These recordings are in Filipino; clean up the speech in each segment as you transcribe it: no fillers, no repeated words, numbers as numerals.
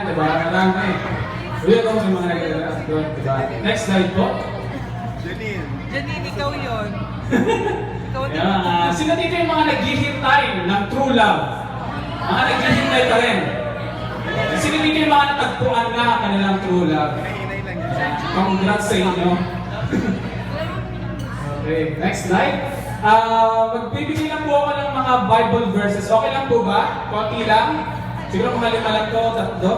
Diba? Alam mo eh. Ulit ako sa mga nag-aaral doon, diba? Next slide po. Janine, ikaw yun. Ikaw din. Yeah, sino dito yung mga naghihintay ng true love? Mga naghihintay pa rin. Sino dito yung mga natagpuan na kanilang true love? Congrats sa inyo. Okay, next slide. Magbibigay lang po ako ng mga Bible verses. Okay lang po ba? Konti lang? Siguro mga lima lang to, tatlo.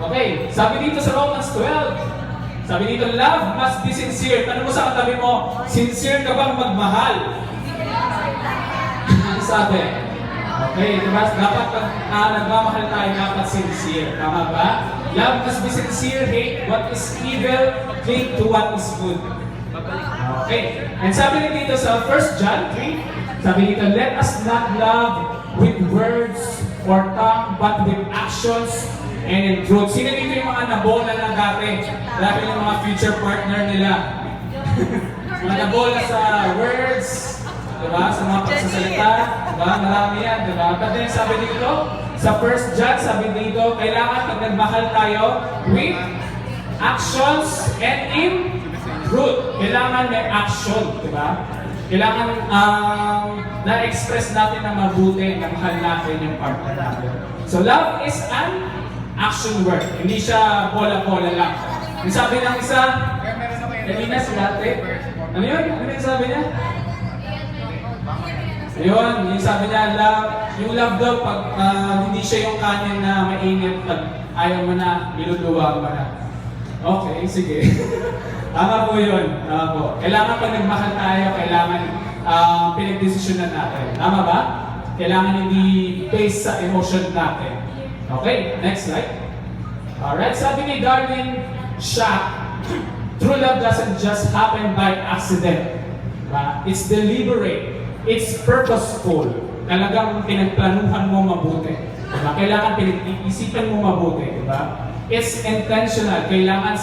Okay, sabi dito sa Romans 12. Sabi dito, love must be sincere. Tanong mo sa katabi mo, sincere ka bang magmahal? Ano sabi? Okay, diba? Dapat pag nagmamahal tayo, dapat sincere. Tama ba? Love must be sincere, hate what is evil, cling to what is good. Okay, and sabi rin dito sa 1 John 3, sabi dito, let us not love with words or tongue, but with actions and in truth. Sino dito yung mga nabola na dati? Dati yung mga future partner nila. Mga nabola sa words, diba? Sa mga pagsasalita, diba? Marami yan, diba? But then sabi dito, sa 1 John, sabi dito, kailangan pag nagmahal tayo with actions and in truth. Kailangan may action, diba? Kailangan na-express natin na mabuti, na mahal natin yung partner natin. So love is an action word. Hindi siya bola-bola lang. Yung sabi ng isa, kanina si Dati, ano yun? Ano yung sabi niya? Ayun, yung sabi niya, yung love daw, pag hindi siya yung kanin na mainit, pag ayaw mo na, niluluwa mo na. Okay, sige. Tama po yun. Tama po. Kailangan pag nagmahal tayo, kailangan pinagdesisyonan natin. Tama ba? Kailangan hindi based sa emotion natin. Okay, next slide. Alright, sabi ni Darwin Shack, true love doesn't just happen by accident. Diba? It's deliberate. It's purposeful. Talagang pinagplanuhan mo mabuti. Diba? Kailangan pinag-iisipan mo mabuti. Diba? It's intentional. Kailangan